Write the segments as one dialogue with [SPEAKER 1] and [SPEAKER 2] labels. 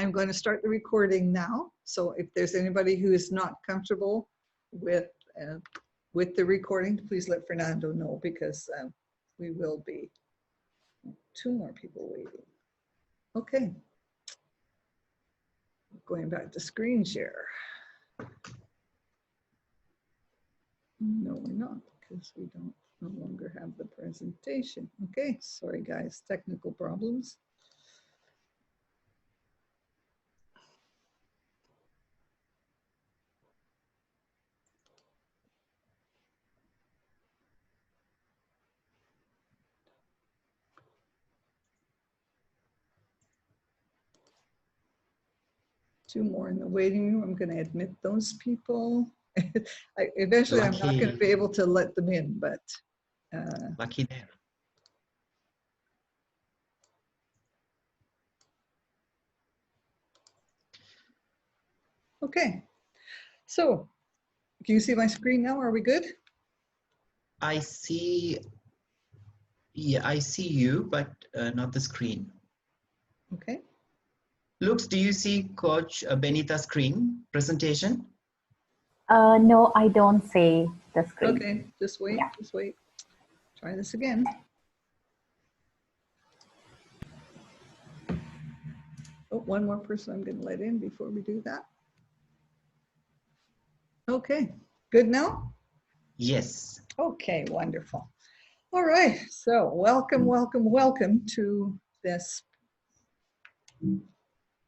[SPEAKER 1] I'm going to start the recording now. So if there's anybody who is not comfortable with the recording, please let Fernando know, because we will be 2 more people waiting. Okay. Going back to screen share. No, we're not, because we don't no longer have the presentation. Okay, sorry guys, technical problems. Two more in the waiting room. I'm going to admit those people. Eventually, I'm not going to be able to let them in, but
[SPEAKER 2] lucky there.
[SPEAKER 1] Okay, so can you see my screen now? Are we good?
[SPEAKER 2] I see, yeah, I see you, but not the screen.
[SPEAKER 1] Okay.
[SPEAKER 2] Lux, do you see Coach Benita's screen presentation?
[SPEAKER 3] No, I don't see the screen.
[SPEAKER 1] Okay, just wait, just wait. Try this again. Oh, one more person I'm going to let in before we do that. Okay, good now?
[SPEAKER 2] Yes.
[SPEAKER 1] Okay, wonderful. All right, so welcome, welcome, welcome to this.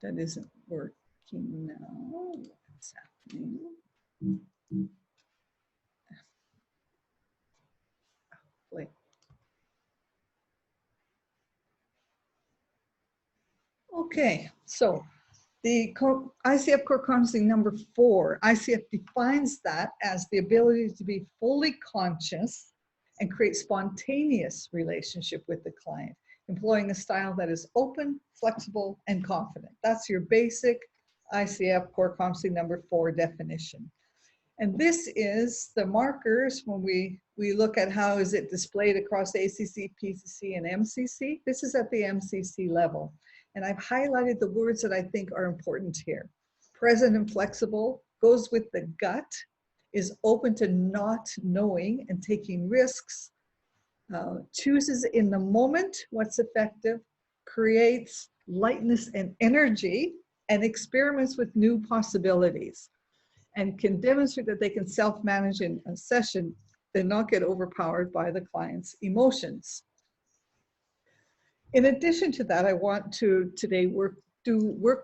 [SPEAKER 1] That isn't working now. What's happening? Wait. Okay, so the ICF core competency number 4, ICF defines that as the ability to be fully conscious and create spontaneous relationship with the client, employing a style that is open, flexible, and confident. That's your basic ICF core competency number 4 definition. And this is the markers when we look at how is it displayed across ACC, PCC, and MCC. This is at the MCC level. And I've highlighted the words that I think are important here. Present and flexible, goes with the gut, is open to not knowing and taking risks, chooses in the moment what's effective, creates lightness and energy, and experiments with new possibilities, and can demonstrate that they can self-manage in a session and not get overpowered by the client's emotions. In addition to that, I want to today work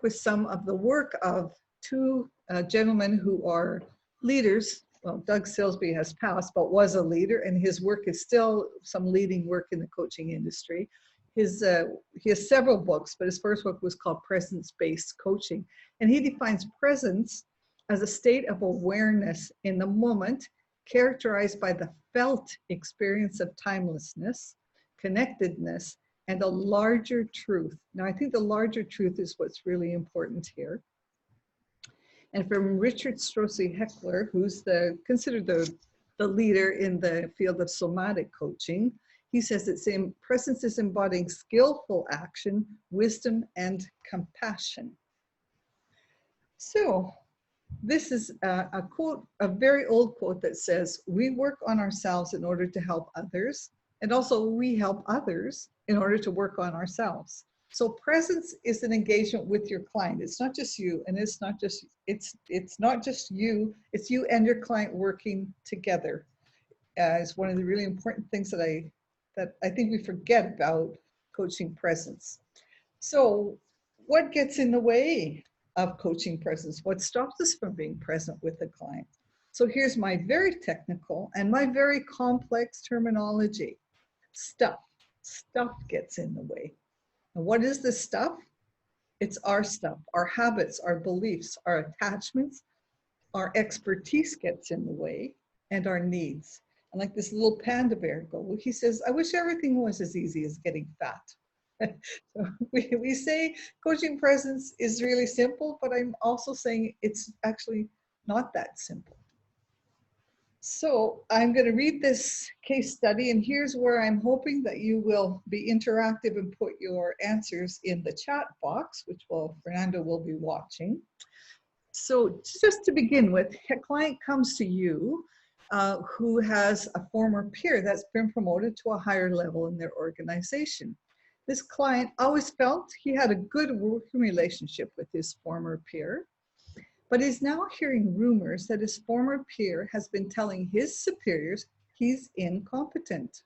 [SPEAKER 1] with some of the work of 2 gentlemen who are leaders. Well, Doug Silsbee has passed, but was a leader, and his work is still some leading work in the coaching industry. He has several books, but his first book was called Presence-Based Coaching, and he defines presence as a state of awareness in the moment, characterized by the felt experience of timelessness, connectedness, and a larger truth. Now, I think the larger truth is what's really important here. And from Richard Strozzi-Heckler, who's considered the leader in the field of somatic coaching, he says it's presence is embodying skillful action, wisdom, and compassion. So this is a quote, a very old quote that says, we work on ourselves in order to help others, and also we help others in order to work on ourselves. So presence is an engagement with your client. It's not just you, and it's not just you, it's you and your client working together. It's one of the really important things that I think we forget about coaching presence. So what gets in the way of coaching presence? What stops us from being present with the client? So here's my very technical and my very complex terminology. Stuff gets in the way. And what is this stuff? It's our stuff, our habits, our beliefs, our attachments, our expertise gets in the way, and our needs. And like this little panda bear he says, I wish everything was as easy as getting fat. So we say coaching presence is really simple, but I'm also saying it's actually not that simple. So I'm going to read this case study, and here's where I'm hoping that you will be interactive and put your answers in the chat box, which Fernando will be watching. So just to begin with, a client comes to you who has a former peer that's been promoted to a higher level in their organization. This client always felt he had a good working relationship with his former peer, but is now hearing rumors that his former peer has been telling his superiors he's incompetent.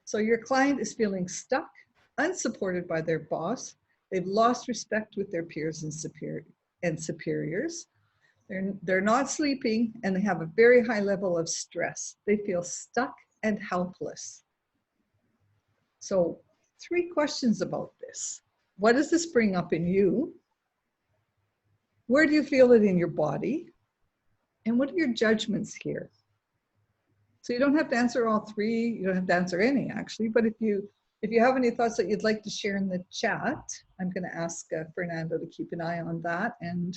[SPEAKER 1] So your client is feeling stuck, unsupported by their boss. They've lost respect with their peers and superiors. They're not sleeping, and they have a very high level of stress. They feel stuck and helpless. So 3 questions about this. What does this bring up in you? Where do you feel it in your body? And what are your judgments here? So you don't have to answer all 3. You don't have to answer any, actually. But if you have any thoughts that you'd like to share in the chat, I'm going to ask Fernando to keep an eye on that and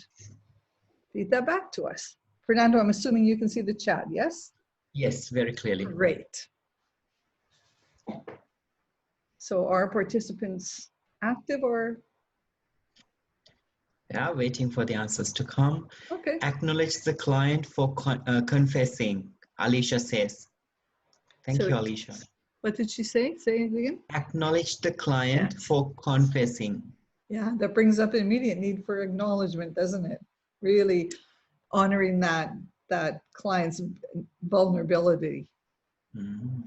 [SPEAKER 1] feed that back to us. Fernando, I'm assuming you can see the chat, yes?
[SPEAKER 2] Yes, very clearly.
[SPEAKER 1] Great. So are participants active or?
[SPEAKER 2] Yeah, waiting for the answers to come.
[SPEAKER 1] Okay.
[SPEAKER 2] Acknowledge the client for confessing, Alicia says. Thank you, Alicia.
[SPEAKER 1] What did she say? Say it again.
[SPEAKER 2] Acknowledge the client for confessing.
[SPEAKER 1] Yeah, that brings up an immediate need for acknowledgement, doesn't it? Really honoring that client's vulnerability.
[SPEAKER 2] Mm.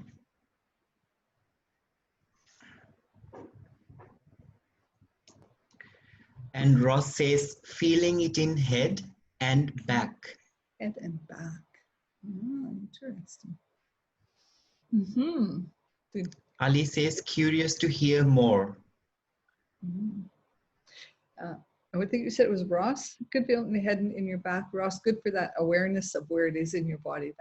[SPEAKER 2] And Ross says, feeling it in head and back.
[SPEAKER 1] Head and back. Oh, interesting. Mm-hmm.
[SPEAKER 2] Ali says, curious to hear more.
[SPEAKER 1] Mm-hmm. I would think you said it was Ross. Good feeling in the head and in your back. Ross, good for that awareness of where it is in your body.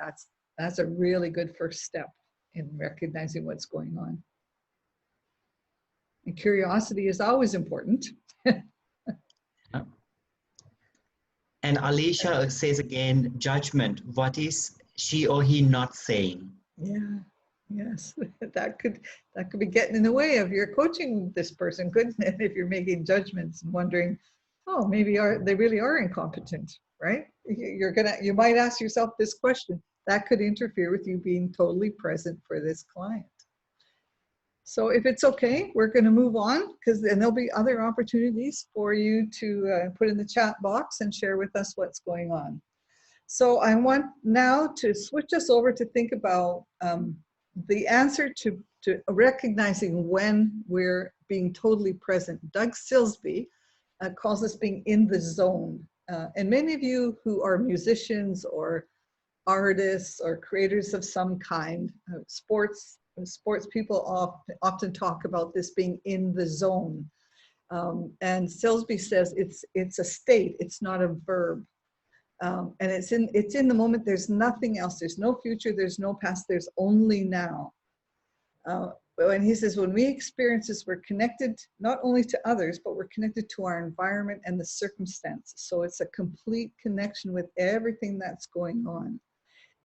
[SPEAKER 1] That's a really good first step in recognizing what's going on. And curiosity is always important.
[SPEAKER 2] And Alicia says again, judgment. What is she or he not saying?
[SPEAKER 1] Yeah, yes, that could be getting in the way of your coaching this person, couldn't it? If you're making judgments and wondering, oh, maybe they really are incompetent, right? You might ask yourself this question. That could interfere with you being totally present for this client. So if it's okay, we're going to move on, because then there'll be other opportunities for you to put in the chat box and share with us what's going on. So I want now to switch us over to think about the answer to recognizing when we're being totally present. Doug Silsbee calls this being in the zone. And many of you who are musicians or artists or creators of some kind, sports people often talk about this being in the zone. And Silsbee says it's a state, it's not a verb. And it's in the moment. There's nothing else. There's no future. There's no past. There's only now. And he says, when we experience this, we're connected not only to others, but we're connected to our environment and the circumstances. So it's a complete connection with everything that's going on.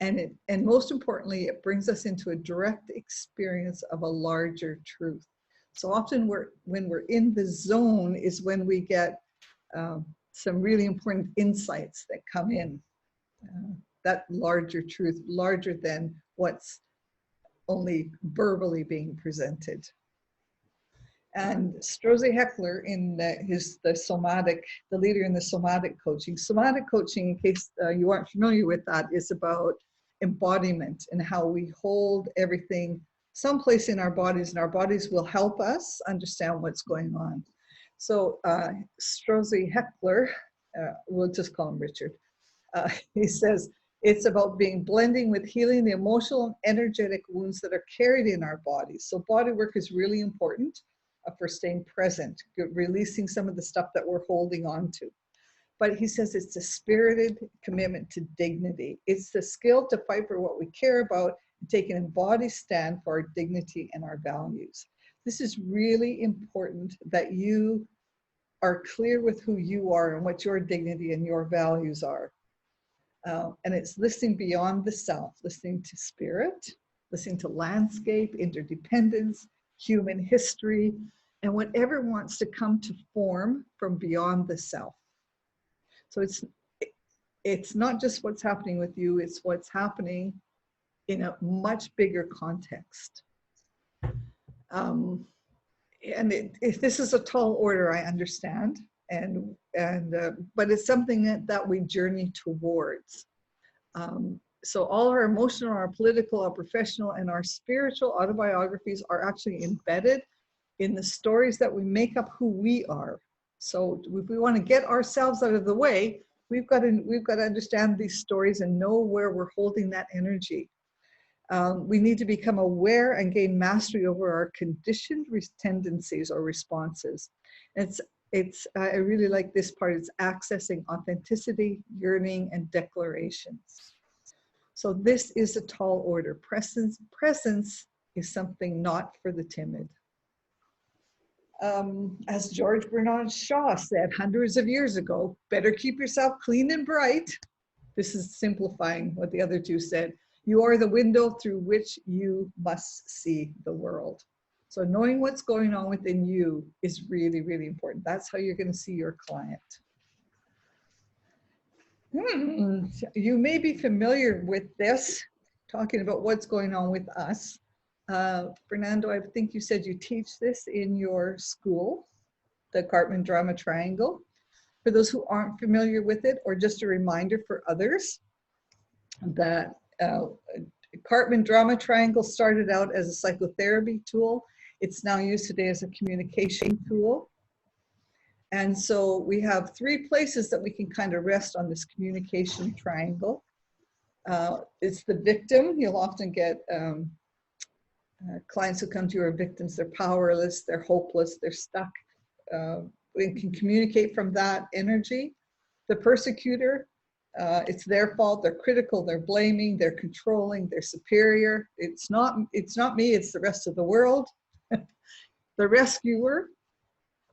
[SPEAKER 1] And most importantly, it brings us into a direct experience of a larger truth. So often when we're in the zone is when we get some really important insights that come in. That larger truth, larger than what's only verbally being presented. And Strozzi-Heckler in the leader in the somatic coaching. Somatic coaching, in case you aren't familiar with that, is about embodiment and how we hold everything someplace in our bodies, and our bodies will help us understand what's going on. So Strozzi-Heckler, we'll just call him Richard, he says, it's about blending with healing the emotional and energetic wounds that are carried in our bodies. So body work is really important for staying present, releasing some of the stuff that we're holding on to. But he says it's a spirited commitment to dignity. It's the skill to fight for what we care about and take an embodied stand for our dignity and our values. This is really important, that you are clear with who you are and what your dignity and your values are. And it's listening beyond the self, listening to spirit, listening to landscape, interdependence, human history, and whatever wants to come to form from beyond the self. So it's not just what's happening with you, it's what's happening in a much bigger context. And this is a tall order, I understand, but it's something that we journey towards. So all our emotional, our political, our professional, and our spiritual autobiographies are actually embedded in the stories that we make up who we are. So if we want to get ourselves out of the way, we've got to understand these stories and know where we're holding that energy. We need to become aware and gain mastery over our conditioned tendencies or responses. I really like this part. It's accessing authenticity, yearning, and declarations. So this is a tall order. Presence is something not for the timid. As George Bernard Shaw said hundreds of years ago, better keep yourself clean and bright. This is simplifying what the other two said. You are the window through which you must see the world. So knowing what's going on within you is really, really important. That's how you're going to see your client. You may be familiar with this, talking about what's going on with us. Fernando, I think you said you teach this in your school, the Cartman Drama Triangle. For those who aren't familiar with it, or just a reminder for others, that Cartman Drama Triangle started out as a psychotherapy tool. It's now used today as a communication tool. And so we have 3 places that we can kind of rest on this communication triangle. It's the victim. You'll often get clients who come to you are victims. They're powerless, they're hopeless, they're stuck. We can communicate from that energy. The persecutor, it's their fault, they're critical, they're blaming, they're controlling, they're superior. It's not me, it's the rest of the world. The rescuer,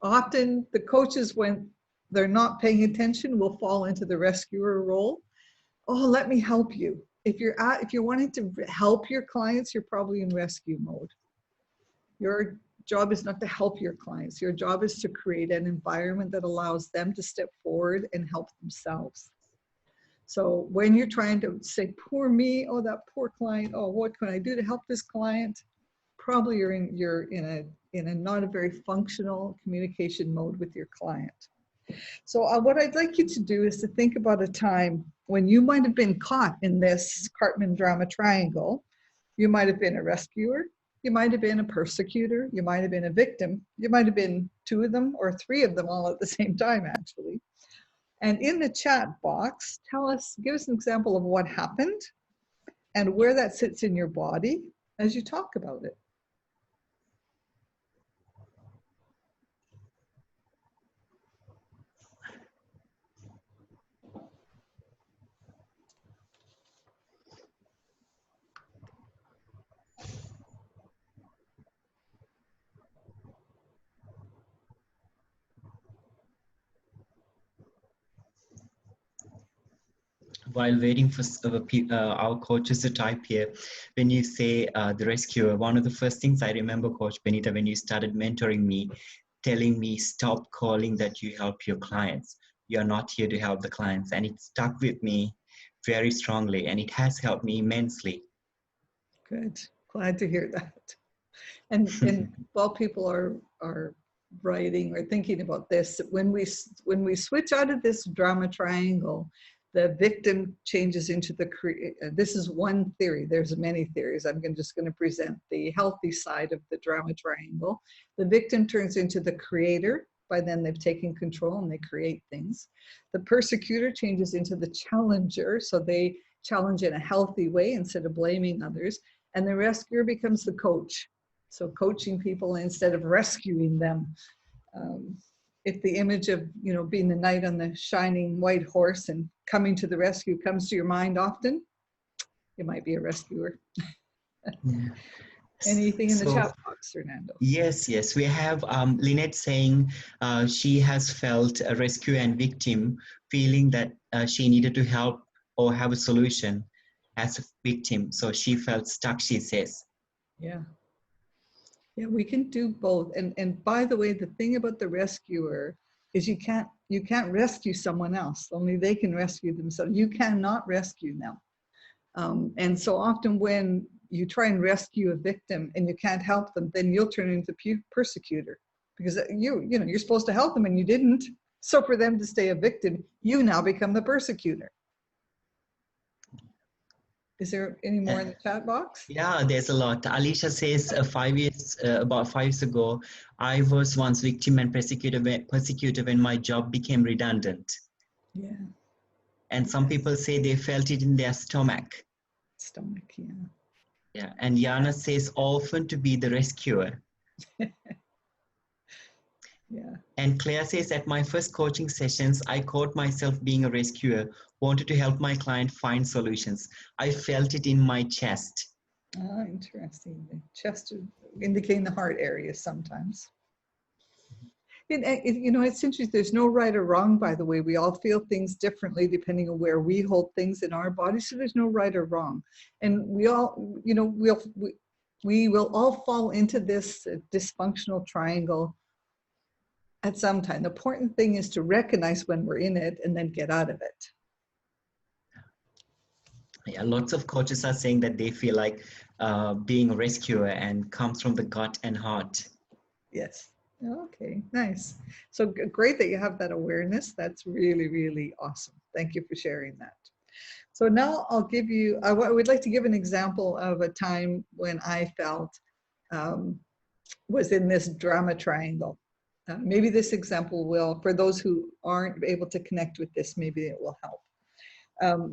[SPEAKER 1] often the coaches, when they're not paying attention, will fall into the rescuer role. Oh, let me help you. If you're wanting to help your clients, you're probably in rescue mode. Your job is not to help your clients. Your job is to create an environment that allows them to step forward and help themselves. So when you're trying to say, poor me, oh, that poor client, oh, what can I do to help this client? Probably you're in a not a very functional communication mode with your client. So what I'd like you to do is to think about a time when you might have been caught in this Cartman Drama Triangle. You might have been a rescuer, you might have been a persecutor, you might have been a victim, you might have been 2 of them or 3 of them all at the same time, actually. And in the chat box, give us an example of what happened and where that sits in your body as you talk about it.
[SPEAKER 2] While waiting for our coaches to type here, when you say the rescuer, one of the first things I remember, Coach Benita, when you started mentoring me, telling me, stop calling that you help your clients. You're not here to help the clients. And it stuck with me very strongly, and it has helped me immensely.
[SPEAKER 1] Good. Glad to hear that. And while people are writing or thinking about this, when we switch out of this drama triangle, the victim changes into this is one theory. There's many theories. I'm just going to present the healthy side of the drama triangle. The victim turns into the creator. By then they've taken control and they create things. The persecutor changes into the challenger. So they challenge in a healthy way instead of blaming others. And the rescuer becomes the coach. So coaching people instead of rescuing them. If the image of, being the knight on the shining white horse and coming to the rescue comes to your mind often, you might be a rescuer.
[SPEAKER 2] Yeah.
[SPEAKER 1] Anything in the chat box, Fernando?
[SPEAKER 2] Yes. We have Lynette saying she has felt a rescue and victim, feeling that she needed to help or have a solution as a victim. So she felt stuck, she says.
[SPEAKER 1] Yeah. Yeah, we can do both. And by the way, the thing about the rescuer is you can't rescue someone else. Only they can rescue themselves. You cannot rescue them. And so often when you try and rescue a victim and you can't help them, then you'll turn into persecutor, because you're supposed to help them and you didn't. So for them to stay a victim, you now become the persecutor. Is there any more in the chat box?
[SPEAKER 2] Yeah, there's a lot. Alicia says about 5 years ago, I was once victim and persecutor when my job became redundant.
[SPEAKER 1] Yeah.
[SPEAKER 2] And some people say they felt it in their stomach.
[SPEAKER 1] Stomach, yeah.
[SPEAKER 2] Yeah, and Yana says often to be the rescuer.
[SPEAKER 1] Yeah.
[SPEAKER 2] And Claire says, at my first coaching sessions, I caught myself being a rescuer, wanted to help my client find solutions. I felt it in my chest.
[SPEAKER 1] Ah, interesting. The chest is indicating the heart area sometimes. It's interesting. There's no right or wrong, by the way. We all feel things differently depending on where we hold things in our body. So there's no right or wrong. And we all, we will all fall into this dysfunctional triangle at some time. The important thing is to recognize when we're in it and then get out of it.
[SPEAKER 2] Yeah, lots of coaches are saying that they feel like being a rescuer and comes from the gut and heart.
[SPEAKER 1] Yes. Okay, nice. So great that you have that awareness. That's really, really awesome. Thank you for sharing that. So now I'll give you, I would like to give an example of a time when I felt was in this drama triangle. Maybe this example will, for those who aren't able to connect with this, maybe it will help.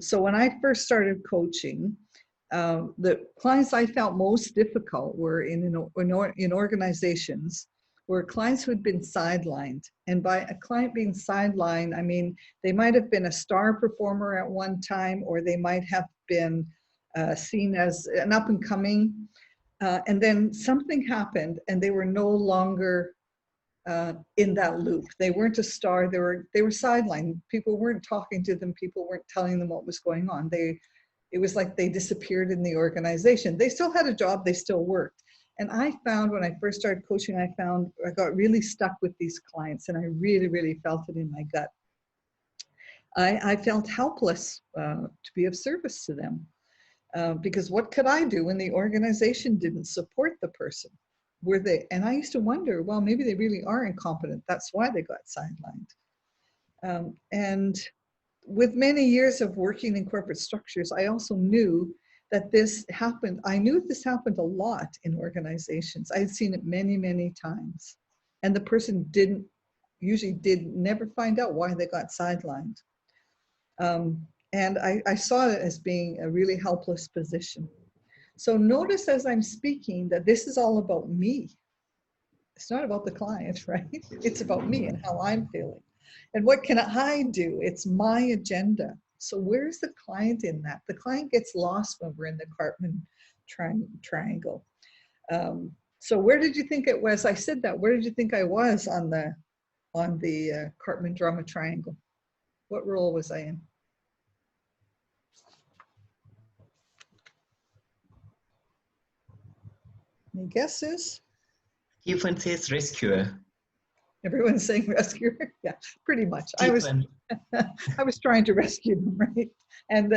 [SPEAKER 1] So when I first started coaching, the clients I felt most difficult were in organizations where clients who had been sidelined. And by a client being sidelined, I mean, they might have been a star performer at one time, or they might have been seen as an up and coming. And then something happened and they were no longer in that loop. They weren't a star, they were sidelined. People weren't talking to them, people weren't telling them what was going on. It was like they disappeared in the organization. They still had a job, they still worked. And I found when I first started coaching, I got really stuck with these clients, and I really, really felt it in my gut. I felt helpless to be of service to them because what could I do when the organization didn't support the person? And I used to wonder, well, maybe they really are incompetent. That's why they got sidelined. And with many years of working in corporate structures, I also knew that this happened. I knew this happened a lot in organizations. I had seen it many, many times. And the person never find out why they got sidelined. And I saw it as being a really helpless position. So notice as I'm speaking that this is all about me. It's not about the client, right? It's about me and how I'm feeling. And what can I do? It's my agenda. So where's the client in that? The client gets lost when we're in the Cartman triangle. So where did you think it was? I said that. Where did you think I was on the Cartman drama triangle? What role was I in? Any guesses?
[SPEAKER 2] Stephen says rescuer.
[SPEAKER 1] Everyone's saying rescuer. Yeah, pretty much.
[SPEAKER 2] Stephen.
[SPEAKER 1] I was trying to rescue them, right? And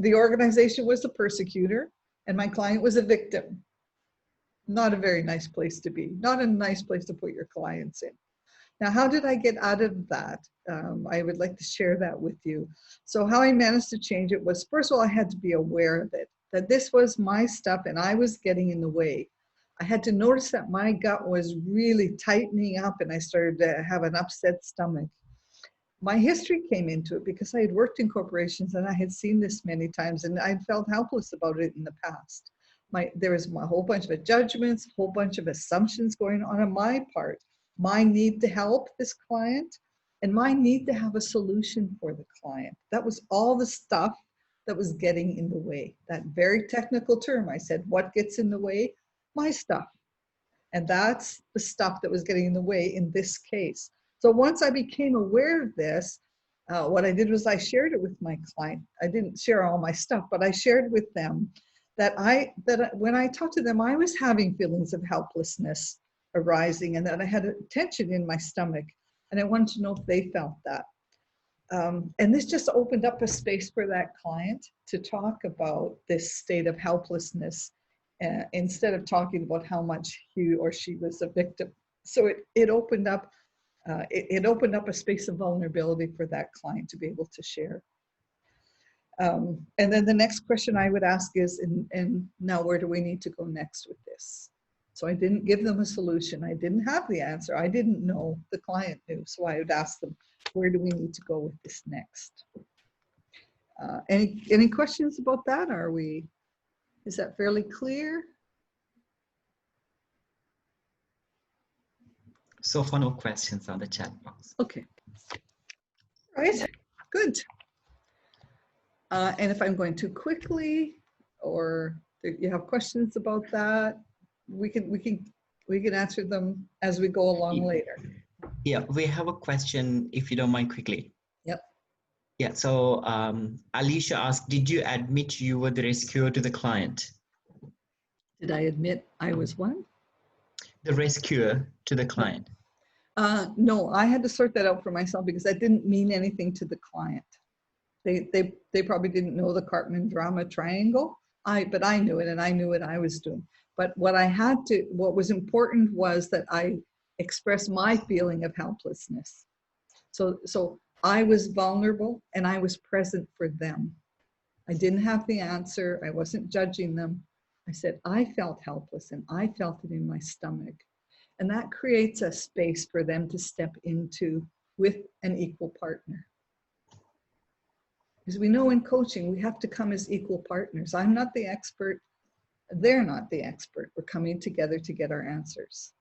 [SPEAKER 1] the organization was the persecutor, and my client was a victim. Not a very nice place to be. Not a nice place to put your clients in. Now, how did I get out of that? I would like to share that with you. So how I managed to change it was, first of all, I had to be aware of it, that this was my stuff and I was getting in the way. I had to notice that my gut was really tightening up and I started to have an upset stomach. My history came into it because I had worked in corporations and I had seen this many times and I'd felt helpless about it in the past. There was a whole bunch of judgments, a whole bunch of assumptions going on my part. My need to help this client and my need to have a solution for the client. That was all the stuff that was getting in the way. That very technical term, I said, what gets in the way? My stuff. And that's the stuff that was getting in the way in this case. So once I became aware of this, What I did was I shared it with my client. I didn't share all my stuff, but I shared with them that when I talked to them, I was having feelings of helplessness arising, and that I had a tension in my stomach, and I wanted to know if they felt that. And this just opened up a space for that client to talk about this state of helplessness instead of talking about how much he or she was a victim. So it opened up a space of vulnerability for that client to be able to share. And then the next question I would ask is, and now where do we need to go next with this? So I didn't give them a solution. I didn't have the answer. I didn't know. The client knew. So I would ask them, where do we need to go with this next? Any questions about that? Is that fairly clear?
[SPEAKER 2] So far, no questions on the chat box.
[SPEAKER 1] Okay. All right, good. And if I'm going too quickly, or you have questions about that, we can answer them as we go along later.
[SPEAKER 2] Yeah, we have a question, if you don't mind, quickly.
[SPEAKER 1] Yep.
[SPEAKER 2] Yeah, so Alicia asked, did you admit you were the rescuer to the client?
[SPEAKER 1] Did I admit I was one?
[SPEAKER 2] The rescuer to the client.
[SPEAKER 1] No, I had to sort that out for myself because I didn't mean anything to the client. They probably didn't know the Cartman drama triangle, but I knew it, and I knew what I was doing. But what was important was that I express my feeling of helplessness. So I was vulnerable and I was present for them. I didn't have the answer. I wasn't judging them. I said, I felt helpless and I felt it in my stomach. And that creates a space for them to step into with an equal partner. Because we know in coaching, we have to come as equal partners. I'm not the expert. They're not the expert. We're coming together to get our answers.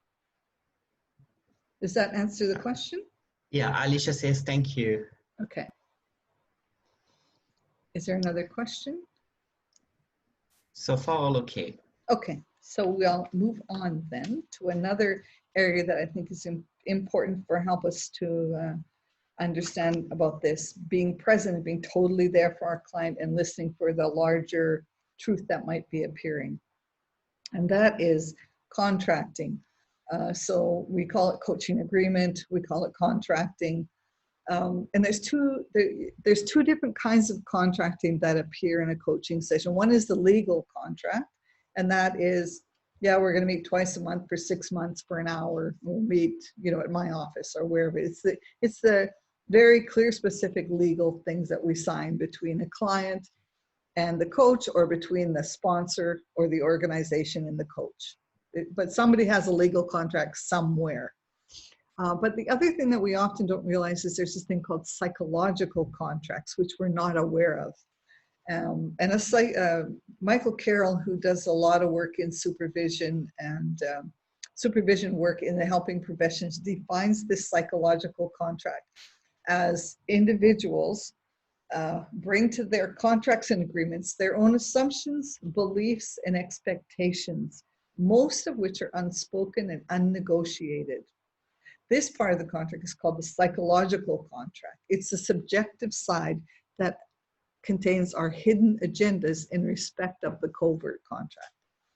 [SPEAKER 1] Does that answer the question?
[SPEAKER 2] Yeah, Alicia says, thank you.
[SPEAKER 1] Okay. Is there another question?
[SPEAKER 2] So far, all okay.
[SPEAKER 1] Okay, so we'll move on then to another area that I think is important for help us to understand about this, being present and being totally there for our client and listening for the larger truth that might be appearing. And that is contracting. So we call it coaching agreement, we call it contracting. And there's two different kinds of contracting that appear in a coaching session. One is the legal contract, and that is, yeah, we're going to meet twice a month for 6 months for an hour. We'll meet, at my office or wherever. It's the very clear, specific legal things that we sign between a client and the coach, or between the sponsor or the organization and the coach. But somebody has a legal contract somewhere. But the other thing that we often don't realize is there's this thing called psychological contracts, which we're not aware of. Michael Carroll, who does a lot of work in supervision and supervision work in the helping professions, defines this psychological contract as individuals bring to their contracts and agreements their own assumptions, beliefs, and expectations, most of which are unspoken and unnegotiated. This part of the contract is called the psychological contract. It's the subjective side that contains our hidden agendas in respect of the covert contract.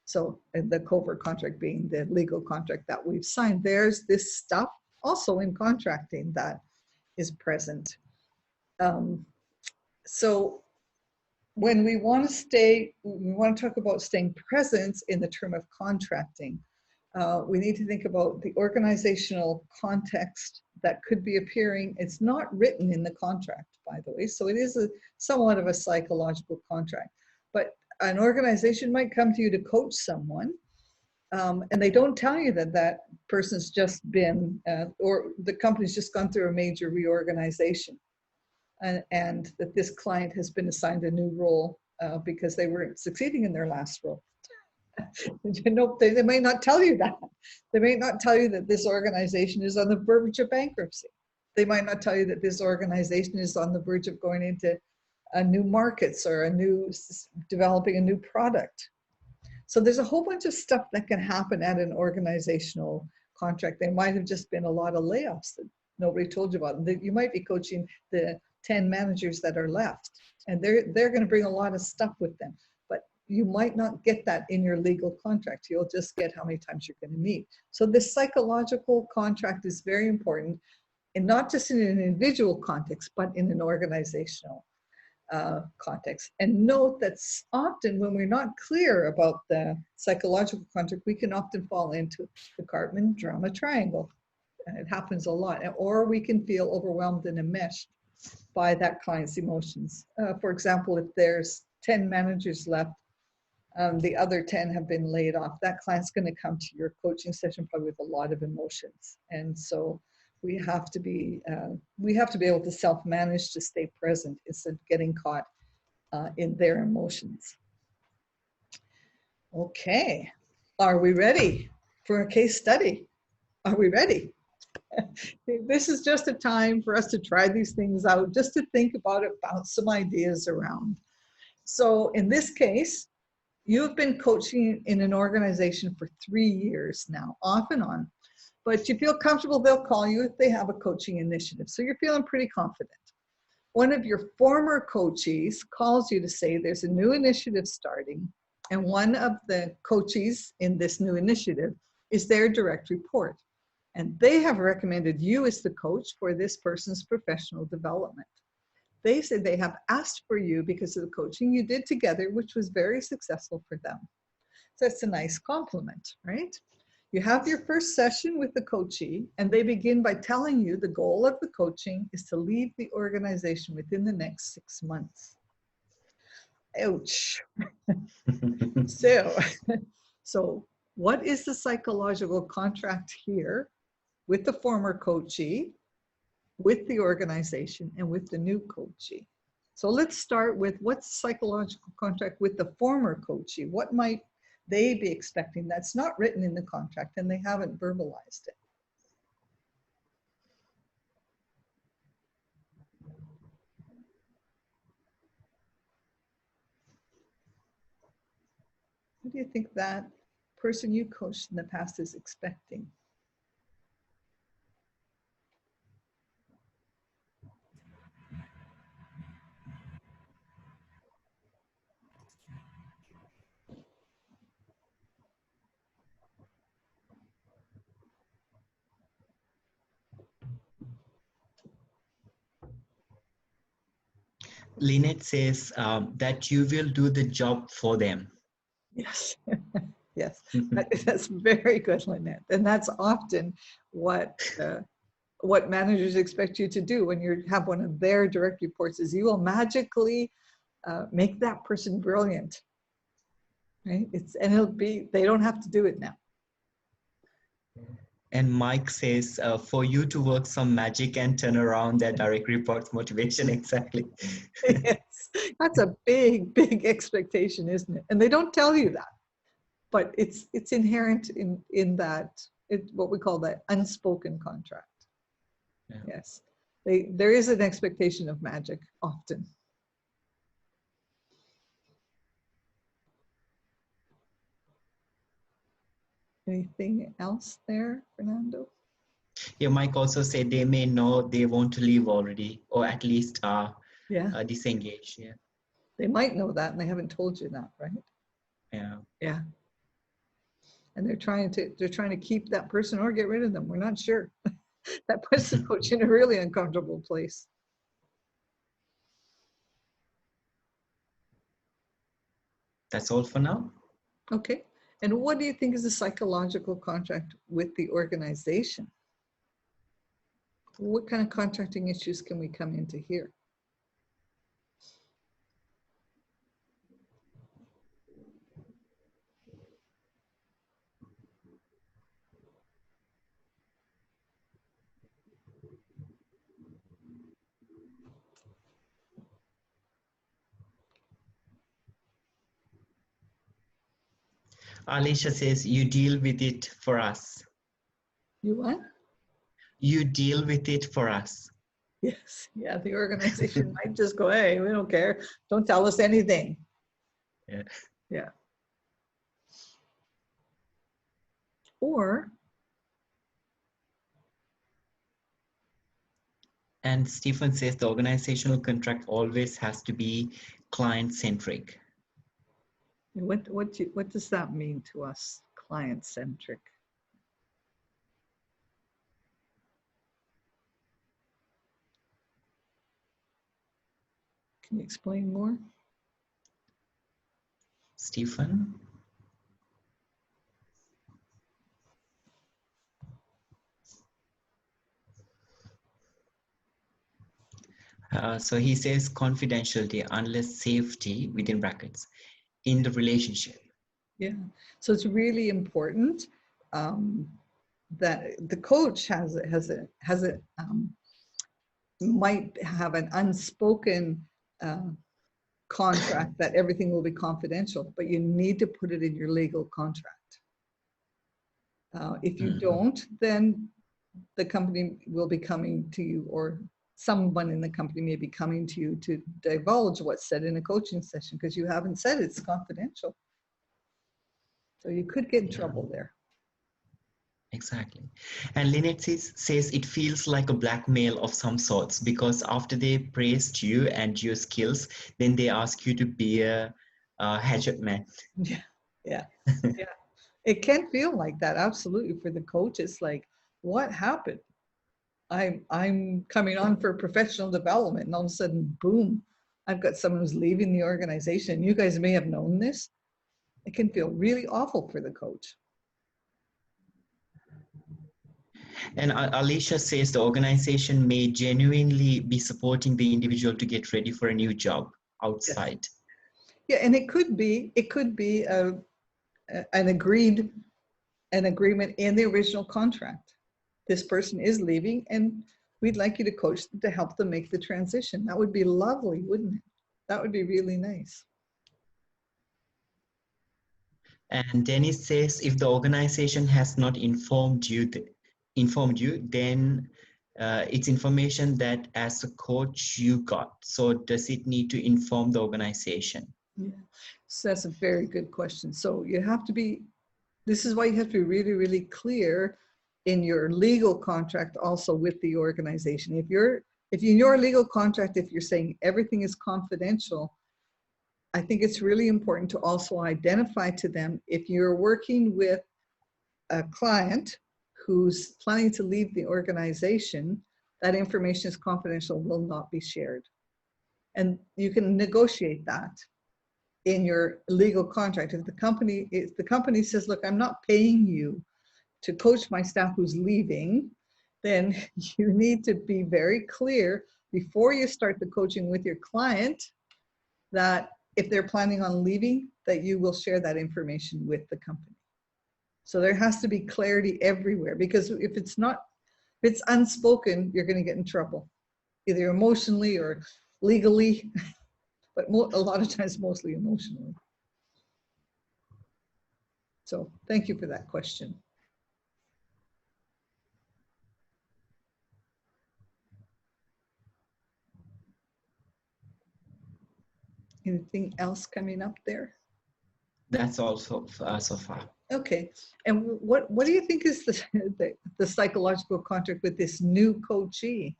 [SPEAKER 1] So the covert contract being the legal contract that we've signed. There's this stuff also in contracting that is present. So when we want to talk about staying present in the term of contracting, we need to think about the organizational context that could be appearing. It's not written in the contract, by the way, so it is somewhat of a psychological contract. But an organization might come to you to coach someone, and they don't tell you that that person's just been, or the company's just gone through a major reorganization, and that this client has been assigned a new role because they weren't succeeding in their last role. They may not tell you that. They may not tell you that this organization is on the verge of bankruptcy. They might not tell you that this organization is on the verge of going into new markets or developing a new product. So there's a whole bunch of stuff that can happen at an organizational contract. There might have just been a lot of layoffs that nobody told you about. You might be coaching the 10 managers that are left, and they're going to bring a lot of stuff with them. But you might not get that in your legal contract. You'll just get how many times you're going to meet. So this psychological contract is very important, and not just in an individual context, but in an organizational context. And note that often when we're not clear about the psychological contract, we can often fall into the Cartman drama triangle. And it happens a lot. Or we can feel overwhelmed and enmeshed by that client's emotions. For example, if there's 10 managers left, the other 10 have been laid off, that client's going to come to your coaching session probably with a lot of emotions. And so we have to be able to self-manage to stay present instead of getting caught in their emotions. Okay, are we ready for a case study? Are we ready? This is just a time for us to try these things out, just to think about it, bounce some ideas around. So in this case, you've been coaching in an organization for 3 years now, off and on, but you feel comfortable they'll call you if they have a coaching initiative. So you're feeling pretty confident. One of your former coachees calls you to say there's a new initiative starting, and one of the coachees in this new initiative is their direct report. And they have recommended you as the coach for this person's professional development. They said they have asked for you because of the coaching you did together, which was very successful for them. So it's a nice compliment, right? You have your first session with the coachee, and they begin by telling you the goal of the coaching is to leave the organization within the next 6 months. Ouch. So what is the psychological contract here with the former coachee, with the organization, and with the new coachee? So let's start with what's the psychological contract with the former coachee? What might they be expecting that's not written in the contract and they haven't verbalized it? What do you think that person you coached in the past is expecting?
[SPEAKER 2] Lynette says that you will do the job for them.
[SPEAKER 1] Yes, yes, that's very good, Lynette. And that's often what managers expect you to do when you have one of their direct reports, is you will magically make that person brilliant, right? They don't have to do it now.
[SPEAKER 2] And Mike says, for you to work some magic and turn around their direct reports motivation. Exactly.
[SPEAKER 1] Yes, that's a big, big expectation, isn't it? And they don't tell you that, but it's inherent in that, what we call that unspoken contract. Yeah. Yes, there is an expectation of magic often. Anything else there, Fernando?
[SPEAKER 2] Yeah, Mike also said they may know they want to leave already, or at least disengage. Yeah,
[SPEAKER 1] they might know that, and they haven't told you that, right?
[SPEAKER 2] Yeah.
[SPEAKER 1] Yeah. And they're trying to keep that person or get rid of them. We're not sure. That puts the coach in a really uncomfortable place.
[SPEAKER 2] That's all for now.
[SPEAKER 1] Okay. And what do you think is the psychological contract with the organization? What kind of contracting issues can we come into here?
[SPEAKER 2] Alicia says, you deal with it for us.
[SPEAKER 1] You what?
[SPEAKER 2] You deal with it for us.
[SPEAKER 1] Yes. Yeah, the organization might just go, hey, we don't care. Don't tell us anything.
[SPEAKER 2] Yeah.
[SPEAKER 1] Yeah. Or
[SPEAKER 2] And Stephen says the organizational contract always has to be client-centric.
[SPEAKER 1] What does that mean to us, client-centric? Can you explain more?
[SPEAKER 2] Stephen? So he says confidentiality unless safety, within brackets, in the relationship.
[SPEAKER 1] Yeah, so it's really important that the coach might have an unspoken contract that everything will be confidential, but you need to put it in your legal contract. If you don't, then the company will be coming to you, or someone in the company may be coming to you to divulge what's said in a coaching session because you haven't said it's confidential. So you could get in trouble there.
[SPEAKER 2] Exactly. And Lynette says it feels like a blackmail of some sorts, because after they praised you and your skills, then they ask you to be a hatchet man.
[SPEAKER 1] Yeah, yeah, yeah. It can feel like that, absolutely. For the coach, it's like, what happened? I'm coming on for professional development, and all of a sudden, boom, I've got someone who's leaving the organization. You guys may have known this. It can feel really awful for the coach.
[SPEAKER 2] And Alicia says the organization may genuinely be supporting the individual to get ready for a new job outside.
[SPEAKER 1] Yeah, and it could be an agreement in the original contract. This person is leaving, and we'd like you to coach them to help them make the transition. That would be lovely, wouldn't it? That would be really nice.
[SPEAKER 2] And Dennis says if the organization has not informed you, then it's information that as a coach you got. So does it need to inform the organization?
[SPEAKER 1] Yeah, so that's a very good question. So you have to be, this is why you have to be really, really clear in your legal contract also with the organization. If in your legal contract, if you're saying everything is confidential, I think it's really important to also identify to them, if you're working with a client who's planning to leave the organization, that information is confidential, will not be shared. And you can negotiate that in your legal contract. If the company says, look, I'm not paying you to coach my staff who's leaving, then you need to be very clear before you start the coaching with your client that if they're planning on leaving, that you will share that information with the company. So there has to be clarity everywhere, because if it's unspoken, you're going to get in trouble, either emotionally or legally, but a lot of times mostly emotionally. So thank you for that question. Anything else coming up there?
[SPEAKER 2] That's also so far.
[SPEAKER 1] Okay, and what do you think is the psychological contract with this new coachee,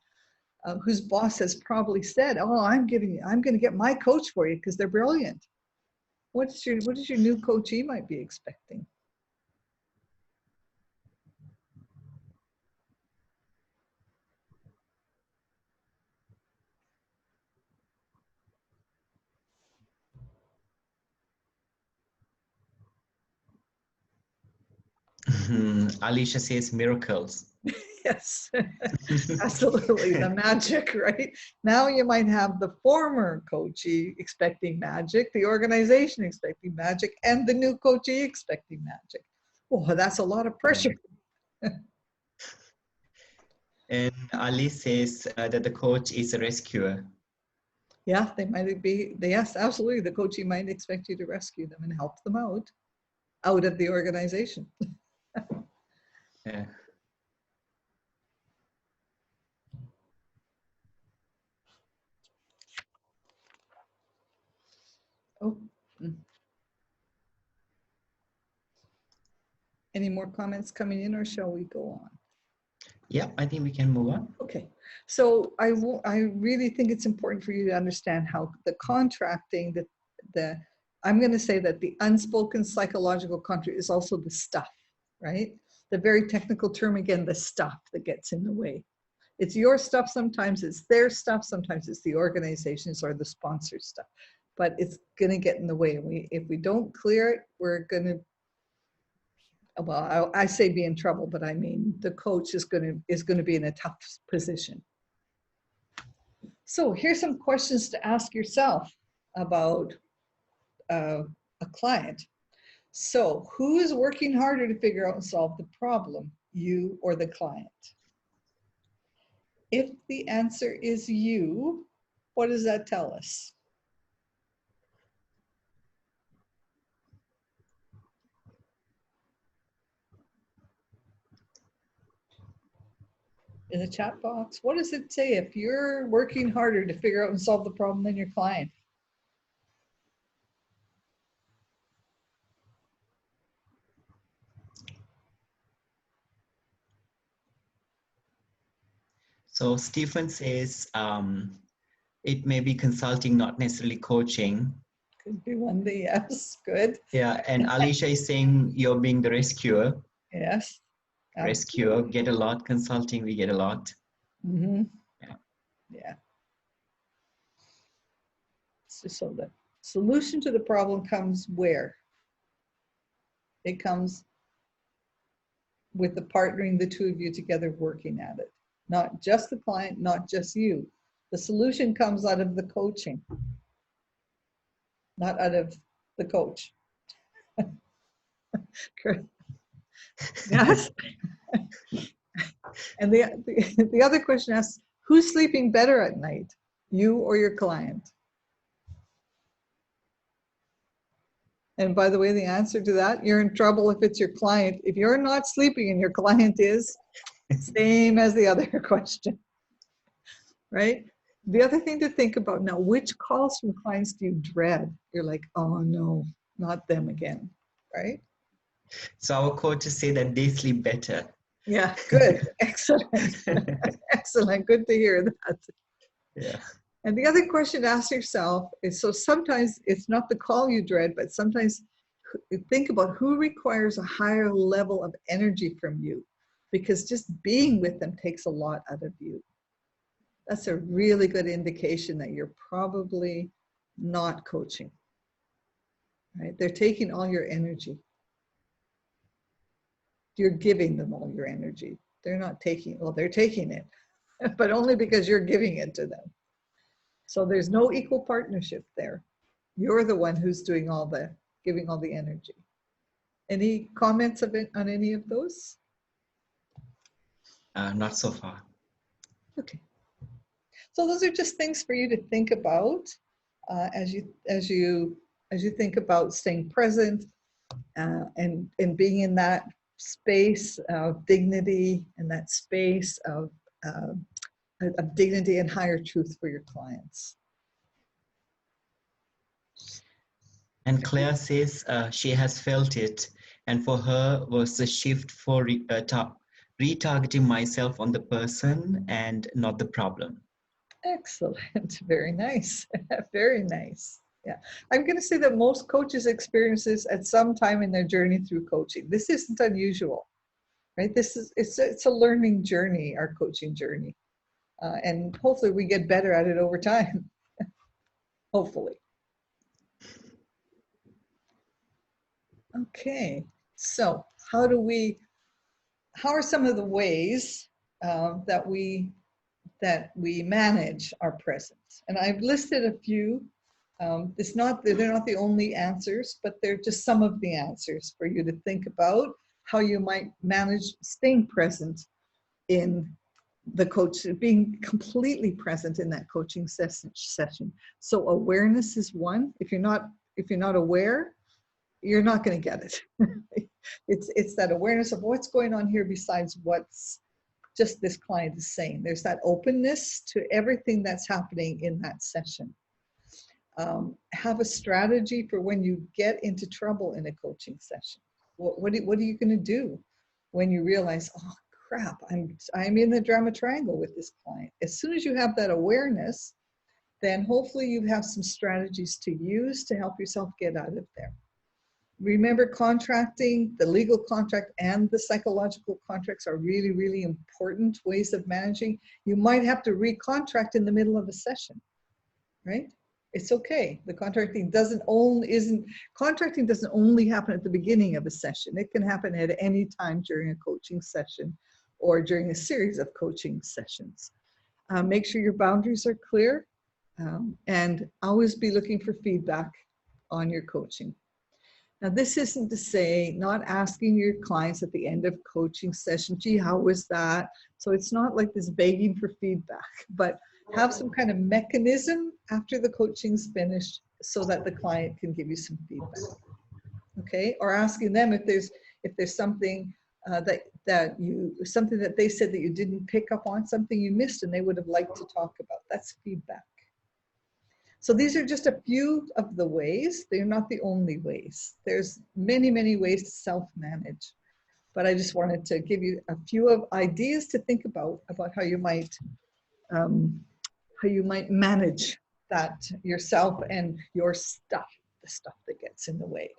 [SPEAKER 1] whose boss has probably said, "Oh, I'm going to get my coach for you because they're brilliant." What is your new coachee might be expecting?
[SPEAKER 2] Alicia says miracles.
[SPEAKER 1] Yes, absolutely. The magic, right? Now you might have the former coachee expecting magic, the organization expecting magic, and the new coachee expecting magic. Oh, that's a lot of pressure.
[SPEAKER 2] And Ali says that the coach is a rescuer.
[SPEAKER 1] Yeah, they might be. Yes, absolutely. The coachee might expect you to rescue them and help them out of the organization.
[SPEAKER 2] Yeah.
[SPEAKER 1] Oh. Any more comments coming in, or shall we go on?
[SPEAKER 2] Yeah, I think we can move on.
[SPEAKER 1] Okay, so I really think it's important for you to understand how the contracting, I'm going to say that the unspoken psychological contract is also the stuff, right? The very technical term again, the stuff that gets in the way. It's your stuff, sometimes it's their stuff, sometimes it's the organization's or the sponsor's stuff, but it's going to get in the way. If we don't clear it, we're going to, well, I say be in trouble, but I mean the coach is going to be in a tough position. So here's some questions to ask yourself about a client. So who is working harder to figure out and solve the problem, you or the client? If the answer is you, what does that tell us? In the chat box, what does it say if you're working harder to figure out and solve the problem than your client?
[SPEAKER 2] So Stephen says it may be consulting, not necessarily coaching.
[SPEAKER 1] Could be one day, yes, good.
[SPEAKER 2] Yeah, and Alicia is saying you're being the rescuer.
[SPEAKER 1] Yes.
[SPEAKER 2] Rescuer, get a lot. Consulting, we get a lot.
[SPEAKER 1] Mm-hmm.
[SPEAKER 2] Yeah.
[SPEAKER 1] Yeah. So the solution to the problem comes where? It comes with the partnering, the two of you together working at it. Not just the client, not just you. The solution comes out of the coaching, not out of the coach. Yes. And the other question asks, who's sleeping better at night, you or your client? And by the way, the answer to that, you're in trouble if it's your client. If you're not sleeping and your client is, same as the other question, right? The other thing to think about now, which calls from clients do you dread? You're like, oh no, not them again, right?
[SPEAKER 2] So our coaches say that they sleep better.
[SPEAKER 1] Yeah, good, excellent, excellent, good to hear that.
[SPEAKER 2] Yeah.
[SPEAKER 1] And the other question to ask yourself is, so sometimes it's not the call you dread, but sometimes think about who requires a higher level of energy from you, because just being with them takes a lot out of you. That's a really good indication that you're probably not coaching, right? They're taking all your energy. You're giving them all your energy. They're not taking, well, they're taking it, but only because you're giving it to them. So there's no equal partnership there. You're the one who's doing all the, giving all the energy. Any comments of it on any of those?
[SPEAKER 2] Not so far.
[SPEAKER 1] Okay. So those are just things for you to think about as you think about staying present and being in that space of dignity and that space of dignity and higher truth for your clients.
[SPEAKER 2] And Claire says she has felt it, and for her was the shift for retargeting myself on the person and not the problem.
[SPEAKER 1] Excellent. Very nice. Very nice. Yeah. I'm going to say that most coaches experience this at some time in their journey through coaching. This isn't unusual, right? It's a learning journey, our coaching journey. And hopefully we get better at it over time. Hopefully. Okay. So how are some of the ways that we manage our presence? And I've listed a few. They're not the only answers, but they're just some of the answers for you to think about how you might manage staying present in the coach, being completely present in that coaching session. So awareness is one. If you're not aware, you're not going to get it. It's that awareness of what's going on here besides what's just this client is saying. There's that openness to everything that's happening in that session. Have a strategy for when you get into trouble in a coaching session. What are you going to do when you realize, oh crap, I'm in the drama triangle with this client. As soon as you have that awareness, then hopefully you have some strategies to use to help yourself get out of there. Remember, contracting, the legal contract and the psychological contracts are really, really important ways of managing. You might have to recontract in the middle of a session, right? It's okay. The contracting doesn't only happen at the beginning of a session. It can happen at any time during a coaching session or during a series of coaching sessions. Make sure your boundaries are clear, and always be looking for feedback on your coaching. Now, this isn't to say not asking your clients at the end of coaching session, gee, how was that? So it's not like this begging for feedback, but have some kind of mechanism after the coaching's finished so that the client can give you some feedback. Okay, or asking them if there's something something that they said that you didn't pick up on, something you missed and they would have liked to talk about. That's feedback. So these are just a few of the ways. They're not the only ways. There's many, many ways to self-manage. But I just wanted to give you a few of ideas to think about how you might manage that yourself and your stuff, the stuff that gets in the way.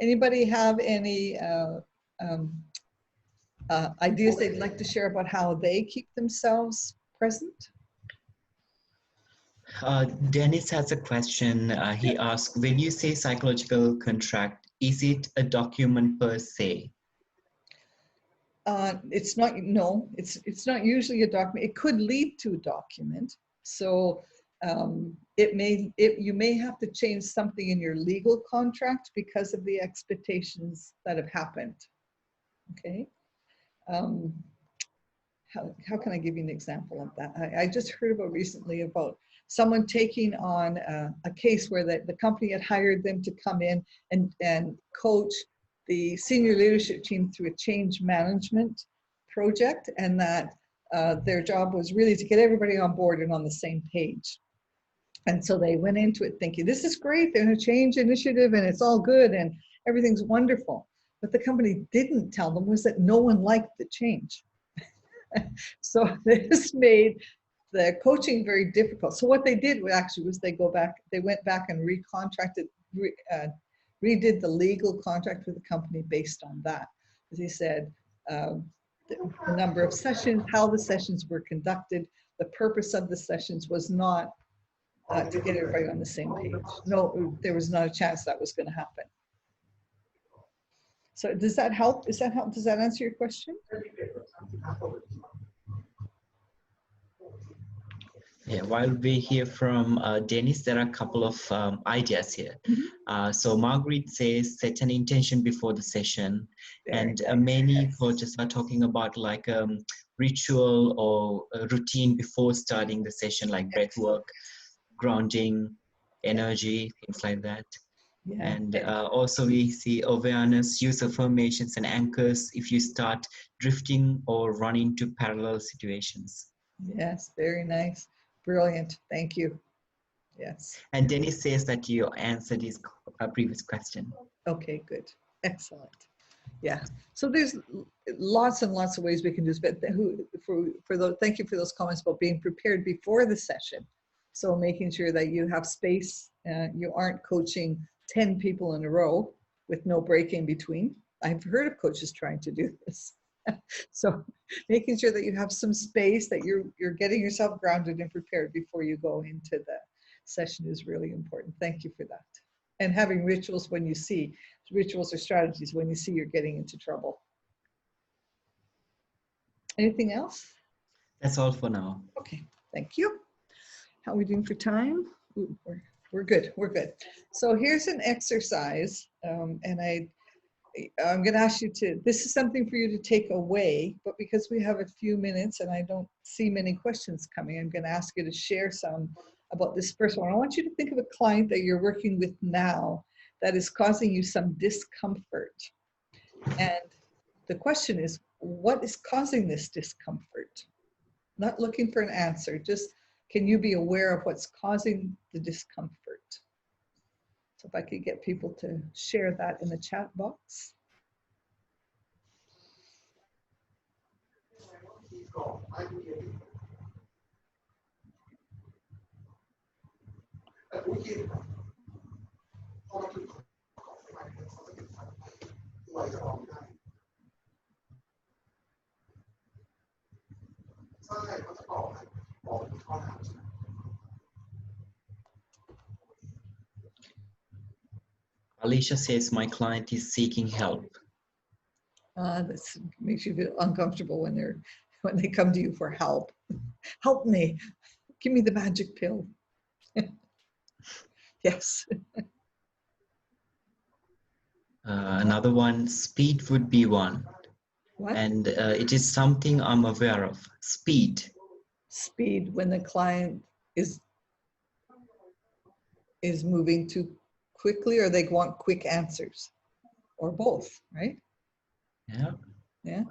[SPEAKER 1] Anybody have any ideas they'd like to share about how they keep themselves present?
[SPEAKER 2] Dennis has a question. He asks, when you say psychological contract, is it a document per se?
[SPEAKER 1] It's not usually a document. It could lead to a document. So you may have to change something in your legal contract because of the expectations that have happened. Okay. How can I give you an example of that? I just heard about recently about someone taking on a case where the company had hired them to come in and coach the senior leadership team through a change management project, and that their job was really to get everybody on board and on the same page. And so they went into it thinking, this is great, they're in a change initiative and it's all good and everything's wonderful. But the company didn't tell them was that no one liked the change. So this made the coaching very difficult. So what they did actually was they went back and redid the legal contract with the company based on that. As he said, the number of sessions, how the sessions were conducted, the purpose of the sessions was not to get everybody on the same page. No, there was not a chance that was going to happen. So does that help? Does that help? Does that answer your question?
[SPEAKER 2] Yeah, while we hear from Dennis, there are a couple of ideas here.
[SPEAKER 1] Mm-hmm.
[SPEAKER 2] So Margaret says, set an intention before the session. And many coaches are talking about like ritual or a routine before starting the session, like breath work, grounding, energy, things like that. Yeah. And also we see awareness, use affirmations and anchors if you start drifting or run into parallel situations.
[SPEAKER 1] Yes, very nice. Brilliant. Thank you. Yes.
[SPEAKER 2] And Dennis says that you answered his previous question.
[SPEAKER 1] Okay, good. Excellent. Yeah. So there's lots and lots of ways we can do this, but thank you for those comments about being prepared before the session. So making sure that you have space, you aren't coaching 10 people in a row with no break in between. I've heard of coaches trying to do this. So making sure that you have some space, that you're getting yourself grounded and prepared before you go into the session is really important. Thank you for that. And having rituals when you see, rituals or strategies when you see you're getting into trouble. Anything else?
[SPEAKER 2] That's all for now.
[SPEAKER 1] Okay, thank you. How are we doing for time? Ooh, we're good, we're good. So here's an exercise, and I'm going to ask you this is something for you to take away, but because we have a few minutes and I don't see many questions coming, I'm going to ask you to share some about this first one. I want you to think of a client that you're working with now that is causing you some discomfort. And the question is, what is causing this discomfort? Not looking for an answer, just can you be aware of what's causing the discomfort? So if I could get people to share that in the chat box.
[SPEAKER 2] Alicia says, my client is seeking help.
[SPEAKER 1] That makes you feel uncomfortable when they come to you for help. Help me. Give me the magic pill. Yes.
[SPEAKER 2] Another one, speed would be one.
[SPEAKER 1] What?
[SPEAKER 2] And it is something I'm aware of. Speed.
[SPEAKER 1] Speed, when the client is moving too quickly, or they want quick answers, or both, right?
[SPEAKER 2] Yeah.
[SPEAKER 1] Yeah.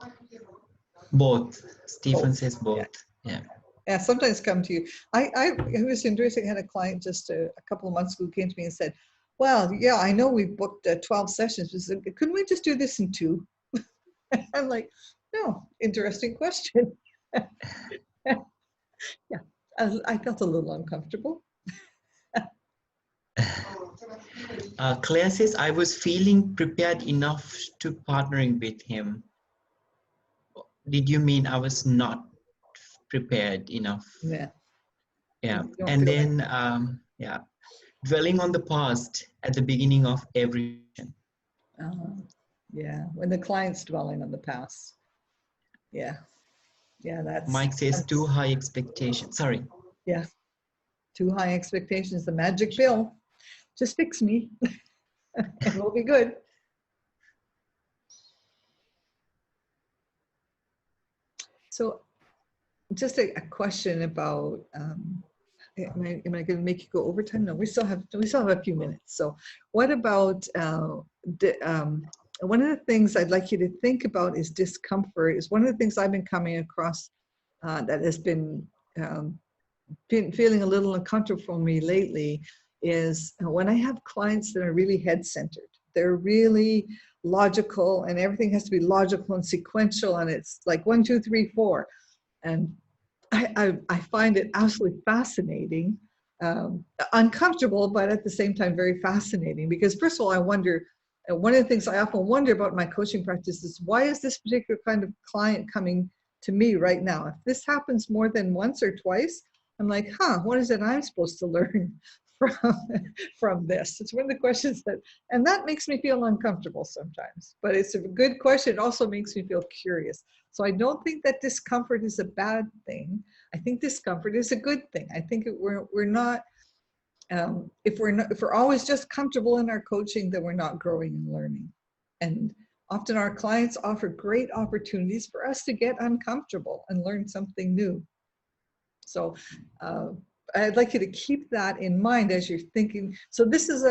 [SPEAKER 2] Both. Stephen
[SPEAKER 1] Both.
[SPEAKER 2] says both.
[SPEAKER 1] Yeah.
[SPEAKER 2] Yeah.
[SPEAKER 1] Yeah, sometimes come to you. It was interesting. I had a client just a couple of months ago who came to me and said, well, yeah, I know we booked 12 sessions. But couldn't we just do this in 2? I'm like, no, interesting question. Yeah, I felt a little uncomfortable.
[SPEAKER 2] Claire says, I was feeling prepared enough to partnering with him. Did you mean I was not prepared enough?
[SPEAKER 1] Yeah.
[SPEAKER 2] Yeah.
[SPEAKER 1] You don't
[SPEAKER 2] And
[SPEAKER 1] feel
[SPEAKER 2] then,
[SPEAKER 1] like,
[SPEAKER 2] yeah, dwelling on the past at the beginning of every session.
[SPEAKER 1] yeah, when the client's dwelling on the past. Yeah. Yeah,
[SPEAKER 2] Mike says,
[SPEAKER 1] that's
[SPEAKER 2] too high expectations. Sorry.
[SPEAKER 1] yeah. Too high expectations, the magic pill. Just fix me and we'll be good. So just a question about, am I going to make you go overtime? No, we still have a few minutes. So what about, one of the things I'd like you to think about is discomfort. Is one of the things I've been coming across that has been feeling a little uncomfortable for me lately is when I have clients that are really head-centered. They're really logical, and everything has to be logical and sequential, and it's like 1, 2, 3, 4. And I find it absolutely fascinating, uncomfortable, but at the same time very fascinating. Because first of all, I wonder, one of the things I often wonder about my coaching practice is, why is this particular kind of client coming to me right now? If this happens more than once or twice, I'm like, what is it I'm supposed to learn from this? It's one of the questions and that makes me feel uncomfortable sometimes, but it's a good question. It also makes me feel curious. So I don't think that discomfort is a bad thing. I think discomfort is a good thing. I think we're not, if we're always just comfortable in our coaching, then we're not growing and learning. And often our clients offer great opportunities for us to get uncomfortable and learn something new. So I'd like you to keep that in mind as you're thinking. So this is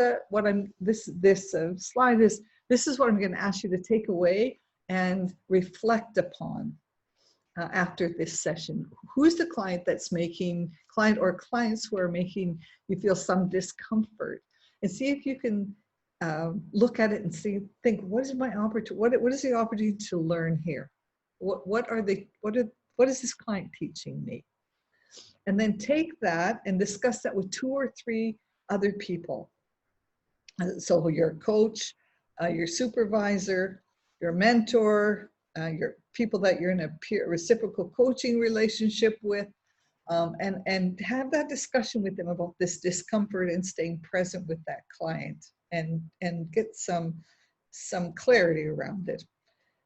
[SPEAKER 1] this slide is, this is what I'm going to ask you to take away and reflect upon after this session. Who's the client that's client or clients who are making you feel some discomfort? And see if you can look at it and think, what is my opportunity? What is the opportunity to learn here? What is this client teaching me? And then take that and discuss that with 2 or 3 other people. So your coach, your supervisor, your mentor, your people that you're in a peer reciprocal coaching relationship with, and have that discussion with them about this discomfort and staying present with that client, and get some clarity around it.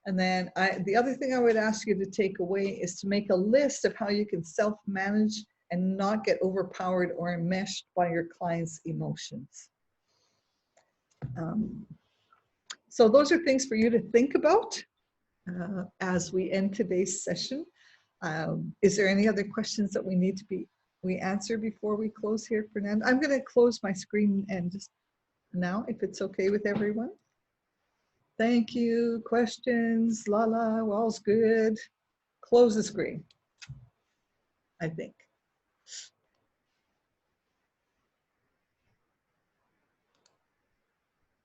[SPEAKER 1] And then the other thing I would ask you to take away is to make a list of how you can self-manage and not get overpowered or enmeshed by your client's emotions. So those are things for you to think about as we end today's session. Is there any other questions that we answer before we close here, Fernando? I'm going to close my screen and just now, if it's okay with everyone. Thank you. Questions? Lala, all's good. Close the screen, I think.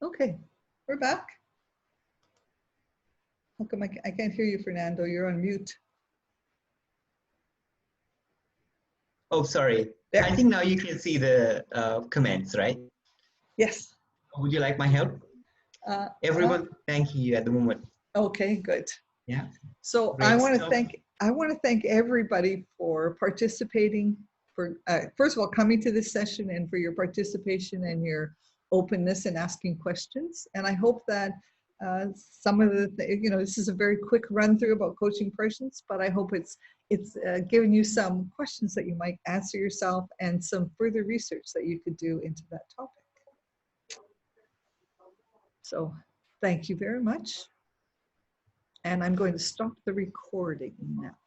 [SPEAKER 1] Okay, we're back. How come I can't hear you, Fernando? You're on mute.
[SPEAKER 2] Oh, sorry.
[SPEAKER 1] There.
[SPEAKER 2] I think now you can see the comments, right?
[SPEAKER 1] Yes.
[SPEAKER 2] Would you like my help? Everyone thanking you at the moment.
[SPEAKER 1] Okay, good.
[SPEAKER 2] Yeah.
[SPEAKER 1] So
[SPEAKER 2] Great
[SPEAKER 1] I want to
[SPEAKER 2] stuff.
[SPEAKER 1] thank everybody for participating, for first of all coming to this session, and for your participation and your openness and asking questions. And I hope that some of the this is a very quick run through about coaching persons, but I hope it's given you some questions that you might answer yourself and some further research that you could do into that topic. So thank you very much. And I'm going to stop the recording now.